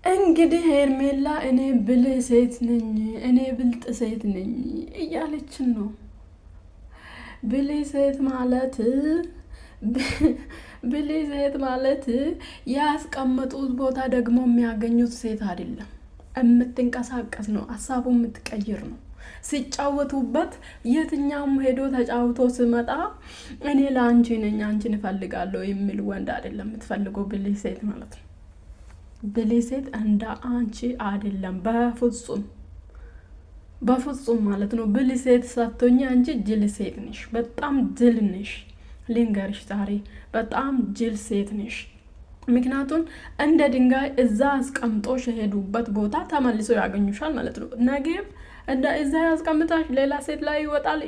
እንግዲህ ሄርሜላ እኔ ብልህ ሴት ነኝ፣ እኔ ብልጥ ሴት ነኝ እያለችን ነው። ብልህ ሴት ማለት ብልህ ሴት ማለት ያስቀመጡት ቦታ ደግሞ የሚያገኙት ሴት አይደለም። የምትንቀሳቀስ ነው፣ ሀሳቡ የምትቀይር ነው። ሲጫወቱበት የትኛውም ሄዶ ተጫውቶ ስመጣ እኔ ለአንቺ ነኝ አንቺን እፈልጋለሁ የሚል ወንድ አይደለም የምትፈልገው ብልህ ሴት ማለት ነው። ብልህ ሴት እንደ አንቺ አይደለም፣ በፍጹም ማለት ነው። ብልህ ሴት ሳትሆኚ አንቺ ጅል ሴት ነሽ፣ በጣም ጅል ነሽ። ልንገርሽ ዛሬ በጣም ጅል ሴት ነሽ። ምክንያቱም እንደ ድንጋይ እዛ አስቀምጦሽ የሄዱበት ቦታ ተመልሶ ያገኙሻል ማለት ነው። ነገም እንደ እዛ ያስቀምጣሽ ሌላ ሴት ላይ ይወጣል።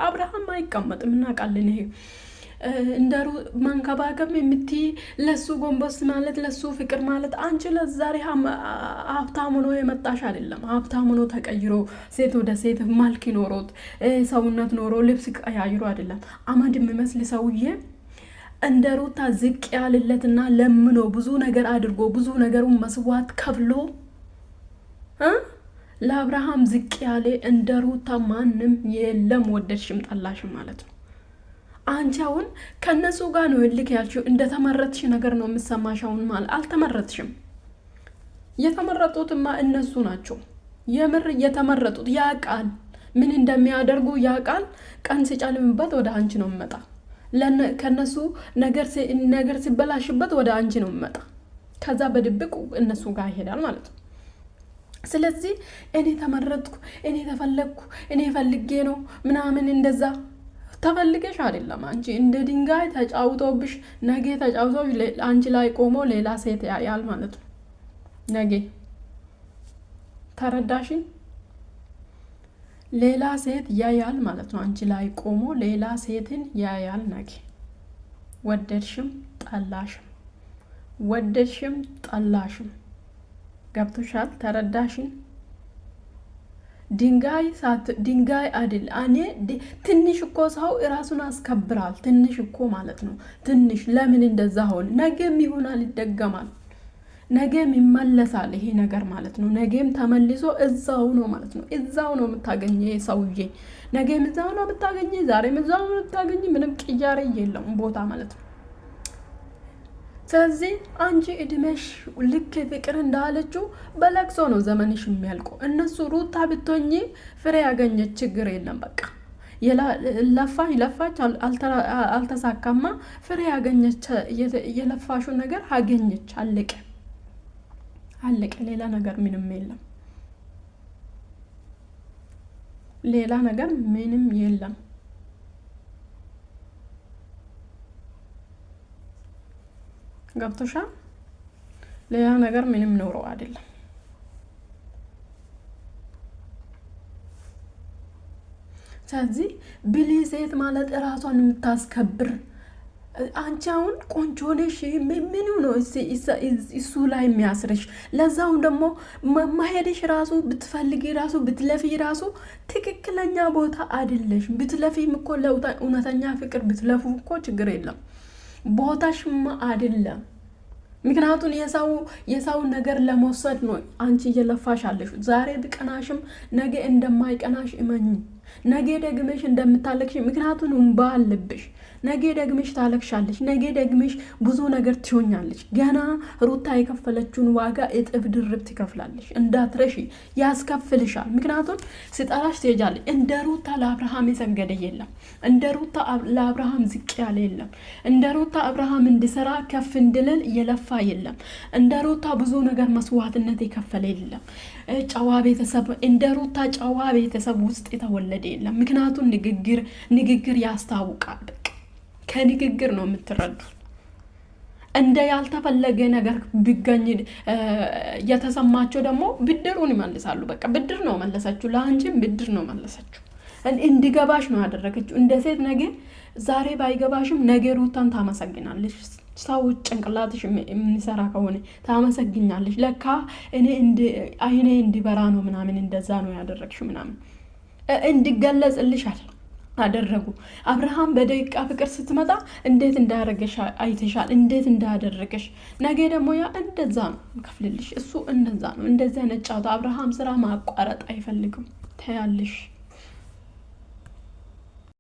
አብርሃም አይቀመጥም፣ እናውቃለን። ይሄ እንደሩ መንከባከብ የምትይ ለሱ ጎንበስ ማለት ለሱ ፍቅር ማለት አንቺ ለዛሬ ሀብታም ሆኖ የመጣሽ አይደለም። ሀብታም ሆኖ ተቀይሮ ሴት ወደ ሴት መልክ ኖሮት ሰውነት ኖሮ ልብስ ቀያይሮ አይደለም። አመድ የሚመስል ሰውዬ እንደ ሩታ ዝቅ ያልለትና ለምኖ ብዙ ነገር አድርጎ ብዙ ነገሩን መስዋዕት ከፍሎ ለአብርሃም ዝቅ ያለ እንደ ሩታ ማንም የለም። ወደድሽም ጠላሽም ማለት ነው። አንቺ አሁን ከነሱ ጋር ነው ልክ ያልሽው፣ እንደተመረጥሽ ነገር ነው የምሰማሽ። አሁን ማለት አልተመረጥሽም። የተመረጡትማ እነሱ ናቸው። የምር የተመረጡት ያቃል፣ ምን እንደሚያደርጉ ያቃል። ቀን ሲጨልምበት ወደ አንቺ ነው የሚመጣ። ከነሱ ነገር ሲበላሽበት ወደ አንቺ ነው የሚመጣ። ከዛ በድብቁ እነሱ ጋር ይሄዳል ማለት ነው። ስለዚህ እኔ ተመረጥኩ፣ እኔ ተፈለግኩ፣ እኔ ፈልጌ ነው ምናምን እንደዛ ተፈልገሽ አይደለም። አንቺ እንደ ድንጋይ ተጫውቶብሽ ነገ ተጫውቶ አንቺ ላይ ቆሞ ሌላ ሴት ያያል ማለት ነው። ነገ ተረዳሽኝ? ሌላ ሴት ያያል ማለት ነው። አንቺ ላይ ቆሞ ሌላ ሴትን ያያል ነገ። ወደድሽም ጠላሽም ገብቶሻል? ተረዳሽኝ? ድንጋይ አይደል። እኔ ትንሽ እኮ ሰው ራሱን አስከብራል። ትንሽ እኮ ማለት ነው። ትንሽ ለምን እንደዛ ሆነ? ነገም ይሆናል፣ ይደገማል፣ ነገም ይመለሳል ይሄ ነገር ማለት ነው። ነገም ተመልሶ እዛው ነው ማለት ነው። እዛው ነው የምታገኘ ሰውዬ። ነገም እዛው ነው የምታገኘ፣ ዛሬም እዛው ነው የምታገኘ። ምንም ቅያሬ የለውም ቦታ ማለት ነው። ስለዚህ አንቺ እድሜሽ ልክ ፍቅር እንዳለችው በለቅሶ ነው ዘመንሽ የሚያልቀው። እነሱ ሩታ ብትሆኚ ፍሬ ያገኘች ችግር የለም። በቃ ለፋች አልተሳካማ፣ ፍሬ ያገኘች የለፋሹ ነገር አገኘች። አለቀ። ሌላ ነገር ምንም የለም። ሌላ ነገር ምንም የለም። ገብቶሻል? ሌላ ነገር ምንም ኖሮ አይደለም። ስለዚህ ብልህ ሴት ማለት ራሷን የምታስከብር። አንቺ አሁን ቆንጆ ነሽ፣ ምኑ ነው እሱ ላይ የሚያስርሽ? ለዛው ደግሞ ማሄድሽ ራሱ ብትፈልጊ ራሱ ብትለፊ ራሱ ትክክለኛ ቦታ አይደለሽ። ብትለፊም እኮ ለእውነተኛ ፍቅር ብትለፉ እኮ ችግር የለም። ቦታሽማ አይደለም። ምክንያቱም የሰው ነገር ለመውሰድ ነው አንቺ እየለፋሽ አለሽ። ዛሬ ብቀናሽም ነገ እንደማይቀናሽ እመኝ። ነገ ደግመሽ እንደምታለቅሽ፣ ምክንያቱም እንባ አለብሽ። ነገ ደግመሽ ታለቅሻለሽ። ነገ ደግመሽ ብዙ ነገር ትሆኛለሽ። ገና ሩታ የከፈለችውን ዋጋ እጥፍ ድርብ ትከፍላለሽ። እንዳትረሺ፣ ያስከፍልሻል። ምክንያቱም ስጠራሽ ትሄጃለሽ። እንደ ሩታ ለአብርሃም የሰገደ የለም። እንደ ሩታ ለአብርሃም ዝቅ ያለ የለም። እንደ ሩታ አብርሃም እንዲሰራ ከፍ እንድልል የለፋ የለም። እንደ ሩታ ብዙ ነገር መስዋዕትነት የከፈለ የለም። ጨዋ ቤተሰብ እንደ ሩታ ጨዋ ቤተሰብ ውስጥ የተወለደ የለም። ምክንያቱም ንግግር ያስታውቃል። በቃ ከንግግር ነው የምትረዱት። እንደ ያልተፈለገ ነገር ቢገኝ የተሰማቸው ደግሞ ብድሩን ይመልሳሉ። በቃ ብድር ነው መለሰችው፣ ለአንቺም ብድር ነው መለሰችው። እንዲገባሽ ነው ያደረገችው። እንደ ሴት ነገ ዛሬ ባይገባሽም ነገ ሩታን ታመሰግናለሽ። ሰው ጭንቅላትሽ የሚሰራ ከሆነ ታመሰግኛለሽ። ለካ አይኔ እንዲበራ ነው ምናምን እንደዛ ነው ያደረግሽ ምናምን እንዲገለጽልሻል። አደረጉ። አብርሃም በደቂቃ ፍቅር ስትመጣ እንዴት እንዳደረገሽ አይተሻል፣ እንዴት እንዳደረገሽ። ነገ ደግሞ ያ እንደዛ ነው ከፍልልሽ። እሱ እንደዛ ነው። እንደዚህ አይነት ጫወታ አብርሃም ስራ ማቋረጥ አይፈልግም። ታያለሽ።